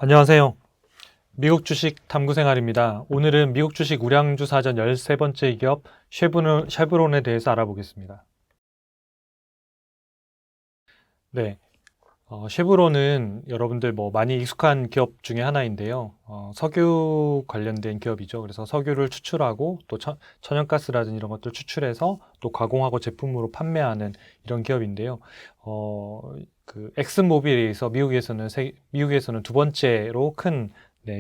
안녕하세요. 미국 주식 탐구 생활입니다. 오늘은 미국 주식 우량주 사전 13번째 기업 쉐브론에 대해서 알아보겠습니다. 네, 쉐브론은 여러분들 많이 익숙한 기업 중에 하나인데요. 석유 관련된 기업이죠. 그래서 석유를 추출하고 또 천연가스라든지 이런 것들 추출해서 또 가공하고 제품으로 판매하는 이런 기업인데요. 그 엑슨모빌에서 미국에서는 두 번째로 큰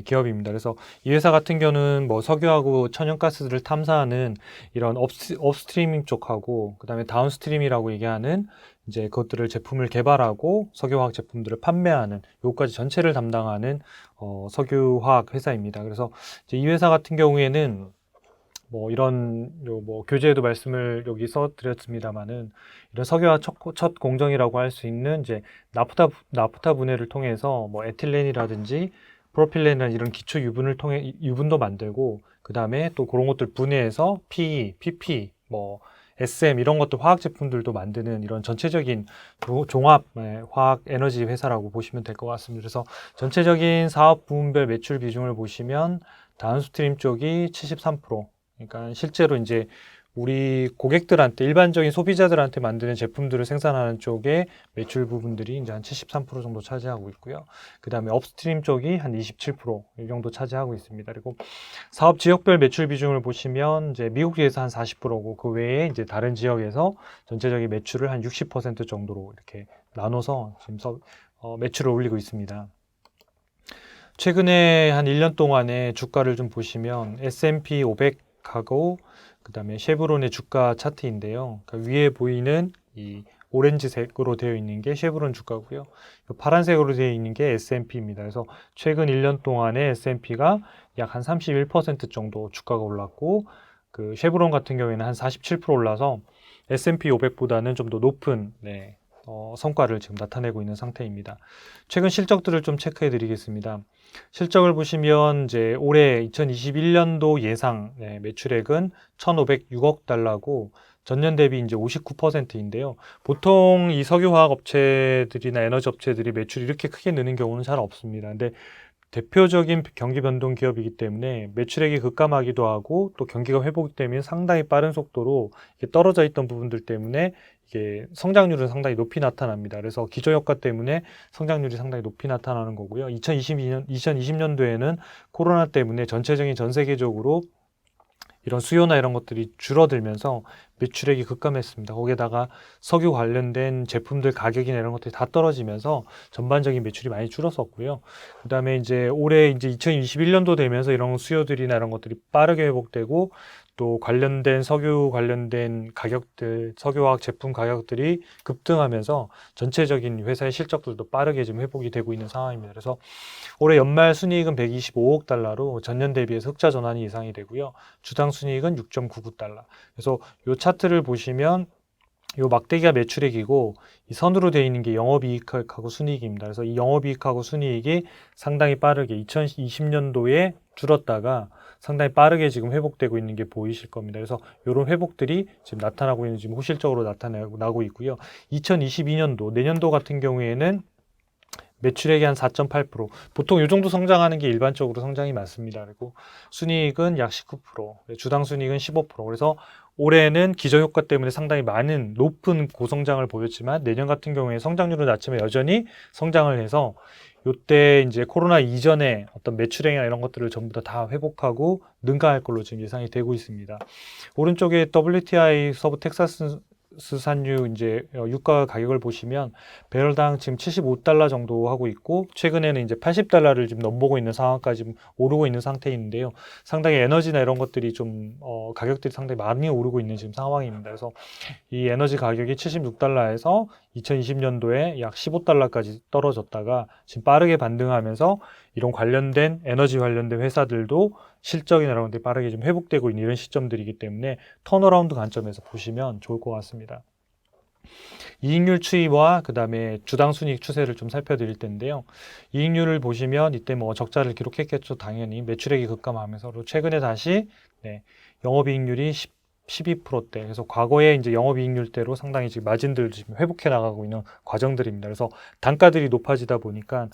기업입니다. 그래서 이 회사 같은 경우는 석유하고 천연가스들을 탐사하는 이런 업스트리밍 쪽하고 그다음에 다운스트림이라고 얘기하는 이제 그것들을 제품을 개발하고 석유화학 제품들을 판매하는 요까지 전체를 담당하는 석유화학 회사입니다. 그래서 이제 이 회사 같은 경우에는 이런 교재에도 말씀을 여기서 드렸습니다만은 이런 석유화 첫 공정이라고 할 수 있는 이제 나프타 분해를 통해서 에틸렌이라든지 프로필렌이라는 이런 기초 유분을 통해 유분도 만들고 그 다음에 또 그런 것들 분해해서 PE, PP, SM 이런 것들 화학 제품들도 만드는 이런 전체적인 종합 화학 에너지 회사라고 보시면 될 것 같습니다. 그래서 전체적인 사업 부문별 매출 비중을 보시면 다운스트림 쪽이 73%, 그러니까 실제로 이제 우리 고객들한테 일반적인 소비자들한테 만드는 제품들을 생산하는 쪽에 매출 부분들이 이제 한 73% 정도 차지하고 있고요. 그 다음에 업스트림 쪽이 한 27%이 정도 차지하고 있습니다. 그리고 사업 지역별 매출 비중을 보시면 이제 미국에서 한 40%고 그 외에 이제 다른 지역에서 전체적인 매출을 한 60% 정도로 이렇게 나눠서 지금 매출을 올리고 있습니다. 최근에 한 1년 동안의 주가를 좀 보시면 S&P 500하고 그 다음에 쉐브론의 주가 차트인데요. 그러니까 위에 보이는 이 오렌지색으로 되어 있는 게 쉐브론 주가고요. 파란색으로 되어 있는 게 S&P입니다. 그래서 최근 1년 동안에 S&P가 약 한 31% 정도 주가가 올랐고 그 쉐브론 같은 경우에는 한 47% 올라서 S&P 500보다는 좀 더 높은 성과를 지금 나타내고 있는 상태입니다. 최근 실적들을 좀 체크해 드리겠습니다. 실적을 보시면 이제 올해 2021년도 예상 매출액은 1,506억 달러고 전년 대비 이제 59%인데요. 보통 이 석유화학 업체들이나 에너지 업체들이 매출이 이렇게 크게 느는 경우는 잘 없습니다. 근데 대표적인 경기 변동 기업이기 때문에 매출액이 급감하기도 하고 또 경기가 회복되면 상당히 빠른 속도로 떨어져 있던 부분들 때문에 이게 성장률은 상당히 높이 나타납니다. 그래서 기저효과 때문에 성장률이 상당히 높이 나타나는 거고요. 2020년도에는 코로나 때문에 전체적인 전 세계적으로 이런 수요나 이런 것들이 줄어들면서 매출액이 급감했습니다. 거기에다가 석유 관련된 제품들 가격이나 이런 것들이 다 떨어지면서 전반적인 매출이 많이 줄었었고요. 그다음에 이제 올해 이제 2021년도 되면서 이런 수요들이나 이런 것들이 빠르게 회복되고 또 관련된 석유 관련된 가격들, 석유화학 제품 가격들이 급등하면서 전체적인 회사의 실적들도 빠르게 좀 회복이 되고 있는 상황입니다. 그래서 올해 연말 순이익은 125억 달러로 전년 대비해서 흑자 전환이 예상이 되고요. 주당 순이익은 6.99달러. 그래서 이 차트를 보시면 이 막대기가 매출액이고 이 선으로 되어 있는 게 영업이익하고 순이익입니다. 그래서 이 영업이익하고 순이익이 상당히 빠르게 2020년도에 줄었다가 상당히 빠르게 지금 회복되고 있는 게 보이실 겁니다. 그래서 이런 회복들이 지금 나타나고 있는 지금 호실적으로 나타나고 있고요. 2022년도 내년도 같은 경우에는 매출액이 한 4.8%. 보통 이 정도 성장하는 게 일반적으로 성장이 많습니다. 그리고 순이익은 약 19%, 주당 순이익은 15%. 그래서 올해는 기저효과 때문에 상당히 많은 높은 고성장을 보였지만 내년 같은 경우에 성장률은 낮지만 여전히 성장을 해서 이때 이제 코로나 이전에 어떤 매출액이나 이런 것들을 전부 다 회복하고 능가할 걸로 지금 예상이 되고 있습니다. 오른쪽에 WTI 서부 텍사스 산유 이제 유가 가격을 보시면 배럴당 지금 75달러 정도 하고 있고 최근에는 이제 80달러를 지금 넘보고 있는 상황까지 오르고 있는 상태인데요. 상당히 에너지나 이런 것들이 좀 가격들이 상당히 많이 오르고 있는 지금 상황입니다. 그래서 이 에너지 가격이 76달러에서 2020년도에 약 15달러까지 떨어졌다가 지금 빠르게 반등하면서 이런 관련된 에너지 관련된 회사들도 실적이나 이런 것들이 빠르게 좀 회복되고 있는 이런 시점들이기 때문에 턴어라운드 관점에서 보시면 좋을 것 같습니다. 이익률 추이와 그 다음에 주당 순이익 추세를 좀 살펴드릴 텐데요. 이익률을 보시면 이때 적자를 기록했겠죠. 당연히 매출액이 급감하면서 최근에 다시 영업이익률이 12%대. 그래서 과거에 이제 영업이익률대로 상당히 지금 마진들을 지금 회복해 나가고 있는 과정들입니다. 그래서 단가들이 높아지다 보니까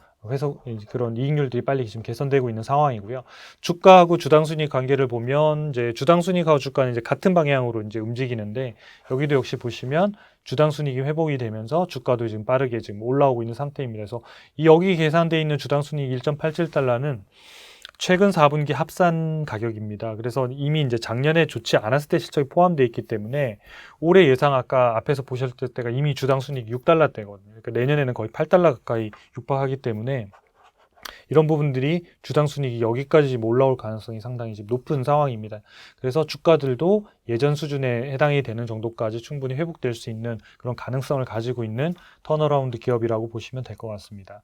그런 이익률들이 빨리 지금 개선되고 있는 상황이고요. 주가하고 주당순이익 관계를 보면 이제 주당순이익하고 주가는 이제 같은 방향으로 이제 움직이는데 여기도 역시 보시면 주당순이익이 회복이 되면서 주가도 지금 빠르게 지금 올라오고 있는 상태입니다. 그래서 여기 계산되어 있는 주당순이익 1.87달러는 최근 4분기 합산 가격입니다. 그래서 이미 이제 작년에 좋지 않았을 때 실적이 포함되어 있기 때문에 올해 예상 아까 앞에서 보셨을 때가 이미 주당 순이익 6달러대거든요. 그러니까 내년에는 거의 8달러 가까이 육박하기 때문에 이런 부분들이 주당 순이익이 여기까지 지금 올라올 가능성이 상당히 지금 높은 상황입니다. 그래서 주가들도 예전 수준에 해당이 되는 정도까지 충분히 회복될 수 있는 그런 가능성을 가지고 있는 턴어라운드 기업이라고 보시면 될 것 같습니다.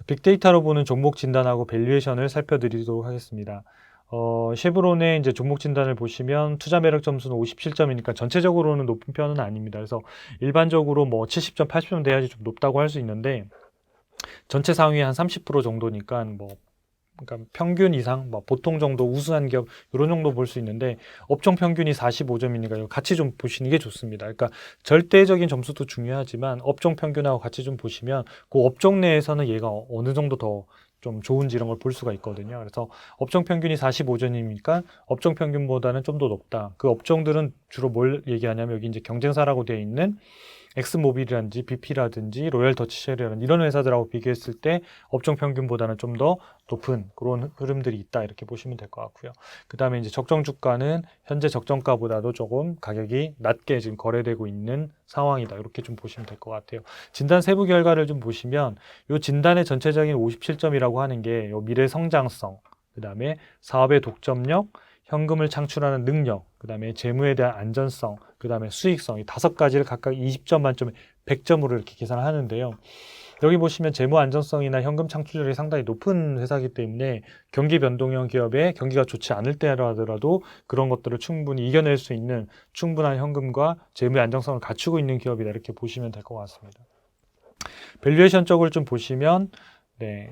빅데이터로 보는 종목 진단하고 밸류에이션을 살펴드리도록 하겠습니다. 쉐브론의 이제 종목 진단을 보시면 투자 매력 점수는 57점이니까 전체적으로는 높은 편은 아닙니다. 그래서 일반적으로 뭐 70점, 80점 돼야지 좀 높다고 할 수 있는데 전체 상위 한 30% 정도니까 그러니까 평균 이상, 보통 정도 우수한 기업 이런 정도 볼 수 있는데 업종 평균이 45점이니까 같이 좀 보시는 게 좋습니다. 그러니까 절대적인 점수도 중요하지만 업종 평균하고 같이 좀 보시면 그 업종 내에서는 얘가 어느 정도 더 좀 좋은지 이런 걸 볼 수가 있거든요. 그래서 업종 평균이 45점이니까 업종 평균보다는 좀 더 높다. 그 업종들은 주로 뭘 얘기하냐면 여기 이제 경쟁사라고 되어 있는 엑스모빌이라든지 BP라든지 로열 더치쉘이라든지 이런 회사들하고 비교했을 때 업종 평균보다는 좀 더 높은 그런 흐름들이 있다 이렇게 보시면 될 것 같고요. 그 다음에 이제 적정 주가는 현재 적정가보다도 조금 가격이 낮게 지금 거래되고 있는 상황이다 이렇게 좀 보시면 될 것 같아요. 진단 세부 결과를 좀 보시면 이 진단의 전체적인 57점이라고 하는 게 요 미래 성장성, 그 다음에 사업의 독점력, 현금을 창출하는 능력, 그 다음에 재무에 대한 안전성, 그 다음에 수익성 이 5가지를 각각 20점 만점에 100점으로 이렇게 계산을 하는데요. 여기 보시면 재무 안전성이나 현금 창출률이 상당히 높은 회사이기 때문에 경기 변동형 기업에 경기가 좋지 않을 때라도 그런 것들을 충분히 이겨낼 수 있는 충분한 현금과 재무의 안정성을 갖추고 있는 기업이다 이렇게 보시면 될 것 같습니다. 밸류에이션 쪽을 좀 보시면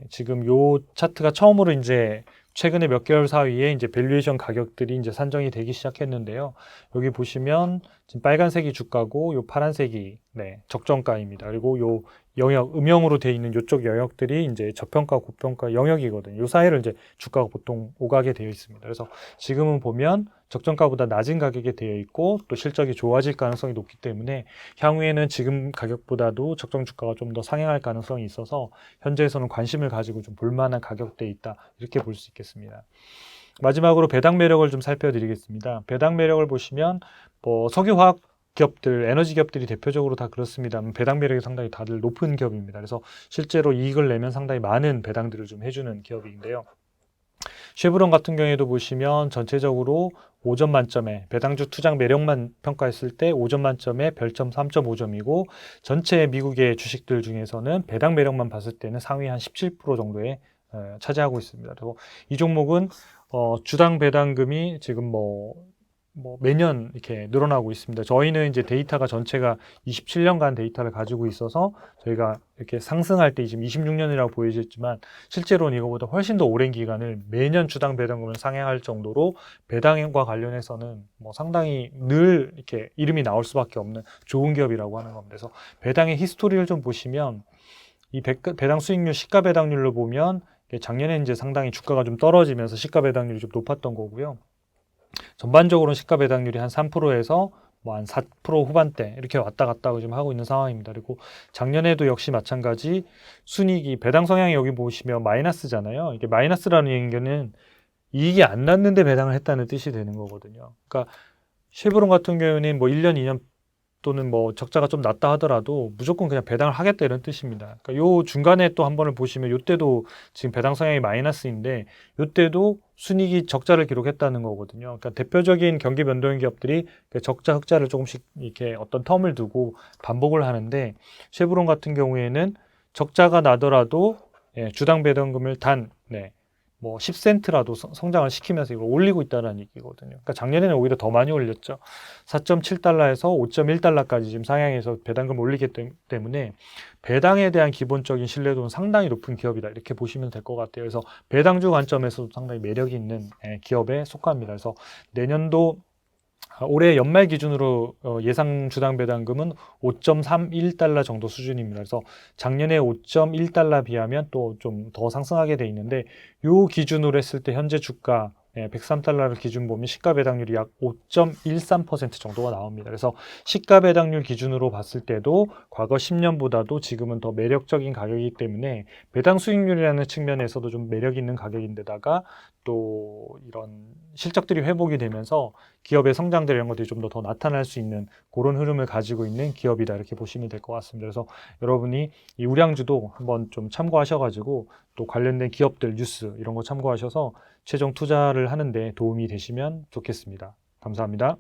지금 요 차트가 처음으로 이제 최근에 몇 개월 사이에 이제 밸류에이션 가격들이 이제 산정이 되기 시작했는데요. 여기 보시면 지금 빨간색이 주가고 요 파란색이 적정가입니다. 그리고 요 영역 음영으로 되어 있는 이쪽 영역들이 이제 저평가, 고평가 영역이거든요. 요 사이를 이제 주가가 보통 오가게 되어 있습니다. 그래서 지금은 보면 적정가보다 낮은 가격에 되어 있고 또 실적이 좋아질 가능성이 높기 때문에 향후에는 지금 가격보다도 적정 주가가 좀 더 상향할 가능성이 있어서 현재에서는 관심을 가지고 좀 볼만한 가격대에 있다 이렇게 볼 수 있겠습니다. 마지막으로 배당 매력을 좀 살펴드리겠습니다. 배당 매력을 보시면 석유화학 기업들, 에너지 기업들이 대표적으로 다 그렇습니다. 배당 매력이 상당히 다들 높은 기업입니다. 그래서 실제로 이익을 내면 상당히 많은 배당들을 좀 해주는 기업인데요. 쉐브론 같은 경우에도 보시면 전체적으로 5점 만점에 배당주 투자 매력만 평가했을 때 5점 만점에 별점 3.5점이고 전체 미국의 주식들 중에서는 배당 매력만 봤을 때는 상위 한 17% 정도에 차지하고 있습니다. 그리고 이 종목은 주당 배당금이 지금 매년 이렇게 늘어나고 있습니다. 저희는 이제 데이터가 전체가 27년간 데이터를 가지고 있어서 저희가 이렇게 상승할 때 지금 26년이라고 보여지지만 실제로는 이거보다 훨씬 더 오랜 기간을 매년 주당 배당금을 상향할 정도로 배당과 관련해서는 상당히 늘 이렇게 이름이 나올 수밖에 없는 좋은 기업이라고 하는 겁니다. 그래서 배당의 히스토리를 좀 보시면 이 배당 수익률, 시가 배당률로 보면 작년에 이제 상당히 주가가 좀 떨어지면서 시가 배당률이 좀 높았던 거고요. 전반적으로 시가 배당률이 한 3%에서 한 4% 후반대 이렇게 왔다 갔다 지금 하고 있는 상황입니다. 그리고 작년에도 역시 마찬가지 순이익이 배당 성향이 여기 보시면 마이너스잖아요. 이게 마이너스라는 얘기는 이익이 안 났는데 배당을 했다는 뜻이 되는 거거든요. 그러니까 쉐브론 같은 경우는 1년, 2년 또는 적자가 좀 났다 하더라도 무조건 그냥 배당을 하겠다 이런 뜻입니다. 그러니까 요 중간에 또 한 번을 보시면 요때도 지금 배당 성향이 마이너스인데 요때도 순이익이 적자를 기록했다는 거거든요. 그러니까 대표적인 경기 변동형 기업들이 적자 흑자를 조금씩 이렇게 어떤 텀을 두고 반복을 하는데 쉐브론 같은 경우에는 적자가 나더라도 주당 배당금을 단 10센트라도 성장을 시키면서 이걸 올리고 있다는 얘기거든요. 그러니까 작년에는 오히려 더 많이 올렸죠. 4.7달러에서 5.1달러까지 지금 상향해서 배당금을 올리기 때문에 배당에 대한 기본적인 신뢰도는 상당히 높은 기업이다. 이렇게 보시면 될 것 같아요. 그래서 배당주 관점에서도 상당히 매력이 있는 기업에 속합니다. 그래서 내년도 올해 연말 기준으로 예상 주당 배당금은 5.31달러 정도 수준입니다. 그래서 작년에 5.1달러 비하면 또 좀 더 상승하게 돼 있는데 요 기준으로 했을 때 현재 주가 103달러를 기준 보면 시가 배당률이 약 5.13% 정도가 나옵니다. 그래서 시가 배당률 기준으로 봤을 때도 과거 10년보다도 지금은 더 매력적인 가격이기 때문에 배당 수익률이라는 측면에서도 좀 매력 있는 가격인데다가 또 이런 실적들이 회복이 되면서 기업의 성장들 이런 것들이 좀 더 나타날 수 있는 그런 흐름을 가지고 있는 기업이다 이렇게 보시면 될 것 같습니다. 그래서 여러분이 이 우량주도 한번 좀 참고하셔가지고 또 관련된 기업들 뉴스 이런 거 참고하셔서 최종 투자를 하는데 도움이 되시면 좋겠습니다. 감사합니다.